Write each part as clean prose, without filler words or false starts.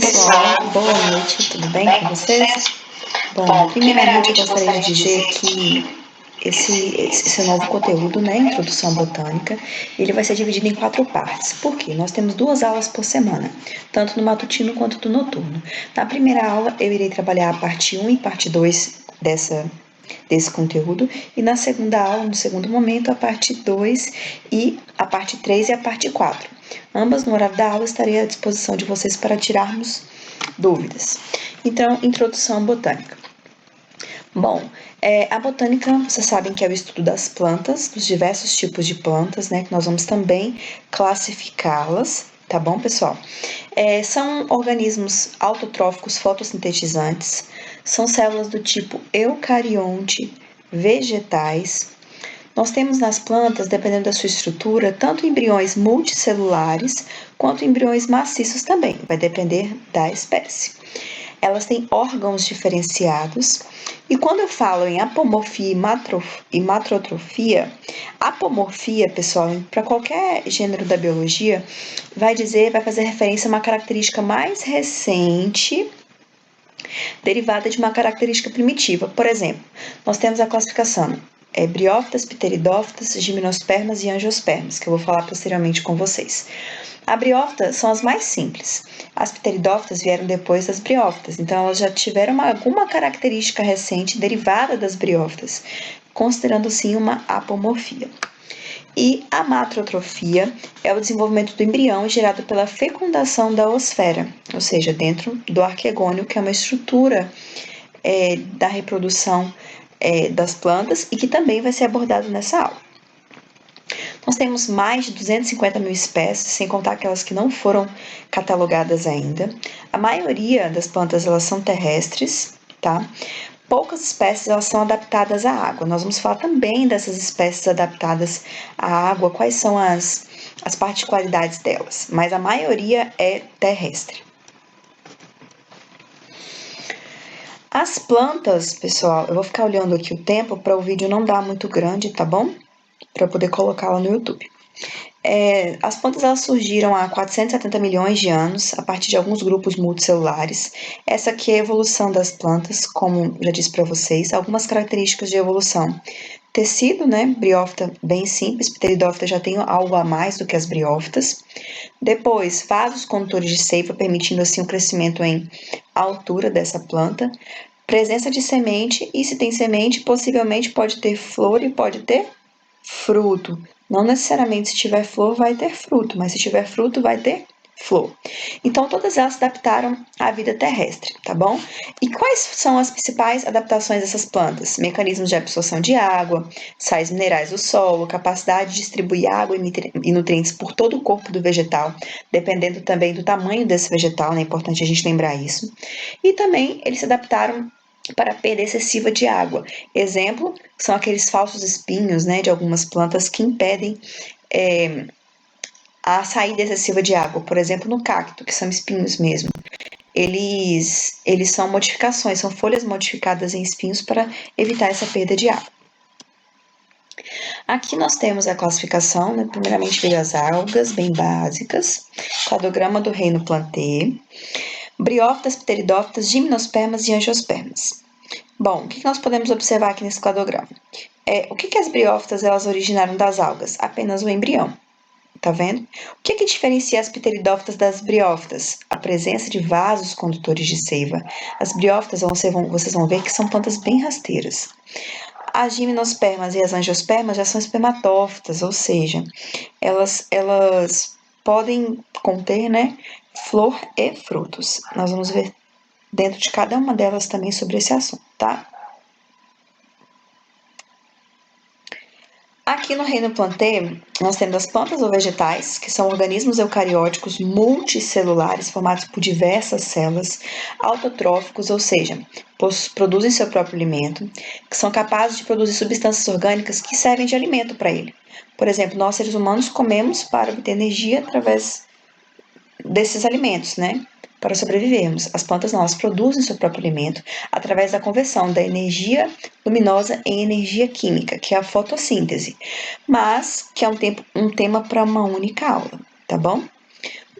Pessoal, boa noite, tudo bem com vocês? Bom, primeiramente eu gostaria de dizer que esse novo conteúdo, né, Introdução Botânica, ele vai ser dividido em 4 partes. Por quê? Nós temos 2 aulas por semana, tanto no matutino quanto no noturno. Na primeira aula, eu irei trabalhar a parte 1 e parte 2 desse conteúdo, e na segunda aula, no segundo momento, a parte 2 e a parte 3 e a parte 4. Ambas, no horário da aula, estarei à disposição de vocês para tirarmos dúvidas. Então, introdução botânica. Bom, a botânica, vocês sabem que é o estudo das plantas, dos diversos tipos de plantas, né? Que nós vamos também classificá-las, tá bom, pessoal? São organismos autotróficos fotossintetizantes, são células do tipo eucarionte, vegetais. Nós temos nas plantas, dependendo da sua estrutura, tanto embriões multicelulares quanto embriões maciços também, vai depender da espécie. Elas têm órgãos diferenciados, e quando eu falo em apomorfia e matrotrofia, apomorfia, pessoal, para qualquer gênero da biologia, vai fazer referência a uma característica mais recente, derivada de uma característica primitiva. Por exemplo, nós temos a classificação briófitas, pteridófitas, gimnospermas e angiospermas, que eu vou falar posteriormente com vocês. As briófitas são as mais simples. As pteridófitas vieram depois das briófitas, então elas já tiveram alguma característica recente derivada das briófitas, considerando sim uma apomorfia. E a matrotrofia é o desenvolvimento do embrião gerado pela fecundação da oosfera, ou seja, dentro do arquegônio, que é uma estrutura da reprodução das plantas e que também vai ser abordado nessa aula. Nós temos mais de 250 mil espécies, sem contar aquelas que não foram catalogadas ainda. A maioria das plantas elas são terrestres, tá? Poucas espécies elas são adaptadas à água. Nós vamos falar também dessas espécies adaptadas à água, quais são as particularidades delas, mas a maioria é terrestre. As plantas, pessoal, eu vou ficar olhando aqui o tempo para o vídeo não dar muito grande, tá bom? Para poder colocá-la no YouTube. As plantas elas surgiram há 470 milhões de anos, a partir de alguns grupos multicelulares. Essa aqui é a evolução das plantas, como já disse para vocês, algumas características de evolução. Tecido, né? Briófita bem simples, pteridófita já tem algo a mais do que as briófitas. Depois, vasos condutores de seiva, permitindo assim o crescimento em altura dessa planta. Presença de semente, e se tem semente, possivelmente pode ter flor e pode ter fruto. Não necessariamente se tiver flor vai ter fruto, mas se tiver fruto vai ter flor. Então, todas elas se adaptaram à vida terrestre, tá bom? E quais são as principais adaptações dessas plantas? Mecanismos de absorção de água, sais minerais do solo, capacidade de distribuir água e nutrientes por todo o corpo do vegetal, dependendo também do tamanho desse vegetal, né? É importante a gente lembrar isso. E também eles se adaptaram para a perda excessiva de água. Exemplo, são aqueles falsos espinhos, né, de algumas plantas que impedem a saída excessiva de água. Por exemplo, no cacto, que são espinhos mesmo. Eles são modificações, são folhas modificadas em espinhos para evitar essa perda de água. Aqui nós temos a classificação, né? Primeiramente veio as algas, bem básicas, cladograma do reino Plantae, briófitas, pteridófitas, gimnospermas e angiospermas. Bom, o que nós podemos observar aqui nesse cladograma? O que as briófitas elas originaram das algas? Apenas o embrião, tá vendo? O que diferencia as pteridófitas das briófitas? A presença de vasos condutores de seiva. As briófitas, vocês vão ver que são plantas bem rasteiras. As gimnospermas e as angiospermas já são espermatófitas, ou seja, elas podem conter, né, flor e frutos. Nós vamos ver dentro de cada uma delas também sobre esse assunto, tá? Aqui no reino Plantae, nós temos as plantas ou vegetais, que são organismos eucarióticos multicelulares formados por diversas células, autotróficos, ou seja, produzem seu próprio alimento, que são capazes de produzir substâncias orgânicas que servem de alimento para ele. Por exemplo, nós seres humanos comemos para obter energia através desses alimentos, né? Para sobrevivermos. As plantas não, elas produzem seu próprio alimento através da conversão da energia luminosa em energia química, que é a fotossíntese, mas que é um tema para uma única aula, tá bom?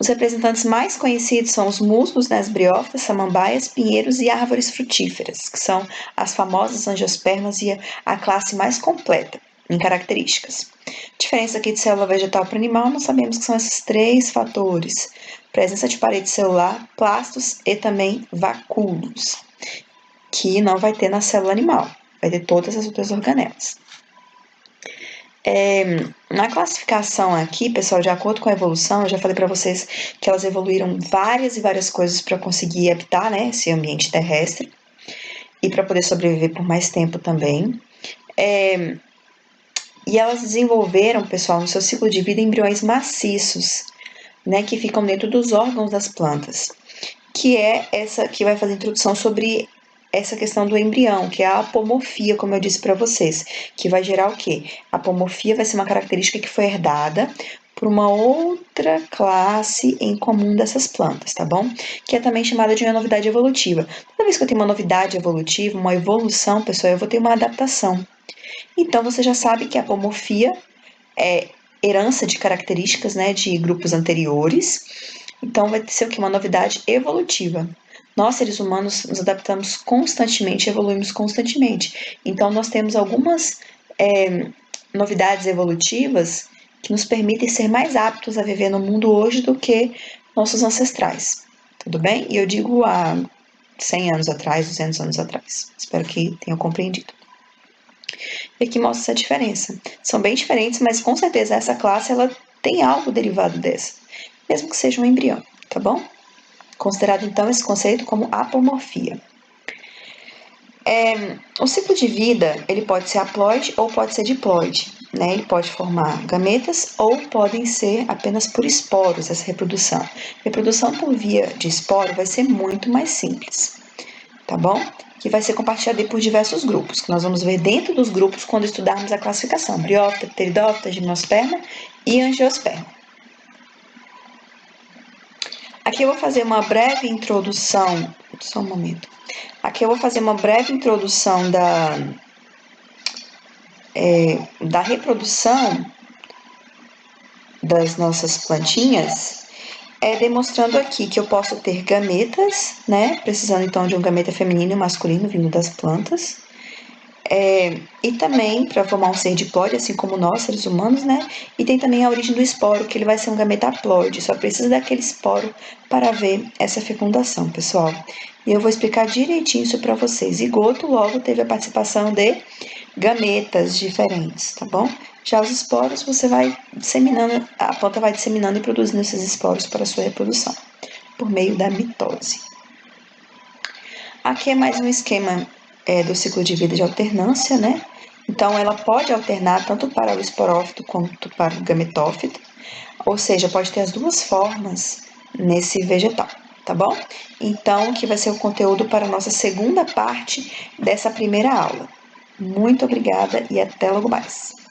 Os representantes mais conhecidos são os musgos, né, as briófitas, samambaias, pinheiros e árvores frutíferas, que são as famosas angiospermas e a classe mais completa em características. Diferença aqui de célula vegetal para animal, nós sabemos que são esses 3 fatores: presença de parede celular, plastos e também vacúolos, que não vai ter na célula animal, vai ter todas as outras organelas. Na classificação aqui, pessoal, de acordo com a evolução, eu já falei para vocês que elas evoluíram várias e várias coisas para conseguir habitar, né, esse ambiente terrestre e para poder sobreviver por mais tempo também. E elas desenvolveram, pessoal, no seu ciclo de vida, embriões maciços, né, que ficam dentro dos órgãos das plantas, que é essa que vai fazer a introdução sobre essa questão do embrião, que é a apomorfia, como eu disse para vocês, que vai gerar o quê? A apomorfia vai ser uma característica que foi herdada por uma outra classe em comum dessas plantas, tá bom? Que é também chamada de uma novidade evolutiva. Toda vez que eu tenho uma novidade evolutiva, uma evolução, pessoal, eu vou ter uma adaptação. Então, você já sabe que a apomorfia é herança de características, né, de grupos anteriores. Então, vai ser o que? Uma novidade evolutiva. Nós, seres humanos, nos adaptamos constantemente, evoluímos constantemente. Então, nós temos algumas novidades evolutivas que nos permitem ser mais aptos a viver no mundo hoje do que nossos ancestrais. Tudo bem? E eu digo há 100 anos atrás, 200 anos atrás. Espero que tenham compreendido. E aqui mostra essa diferença. São bem diferentes, mas com certeza essa classe ela tem algo derivado dessa, mesmo que seja um embrião, tá bom? Considerado então esse conceito como apomorfia. O ciclo de vida ele pode ser haploide ou pode ser diploide, né? Ele pode formar gametas ou podem ser apenas por esporos essa reprodução. Reprodução por via de esporo vai ser muito mais simples, tá bom? Que vai ser compartilhado por diversos grupos, que nós vamos ver dentro dos grupos quando estudarmos a classificação: briófita, pteridófita, gimnosperma e angiosperma. Aqui eu vou fazer uma breve introdução, só um momento. Aqui eu vou fazer uma breve introdução da reprodução das nossas plantinhas, demonstrando aqui que eu posso ter gametas, né? Precisando então de um gameta feminino e masculino vindo das plantas. E também para formar um ser diploide, assim como nós, seres humanos, né? E tem também a origem do esporo, que ele vai ser um gameta haploide, só precisa daquele esporo para ver essa fecundação, pessoal. E eu vou explicar direitinho isso para vocês. Zigoto logo teve a participação de gametas diferentes, tá bom? Já os esporos você vai disseminando, a planta vai disseminando e produzindo esses esporos para a sua reprodução, por meio da mitose. Aqui é mais um esquema do ciclo de vida de alternância, né? Então, ela pode alternar tanto para o esporófito quanto para o gametófito, ou seja, pode ter as duas formas nesse vegetal, tá bom? Então, que vai ser o conteúdo para a nossa segunda parte dessa primeira aula. Muito obrigada e até logo mais!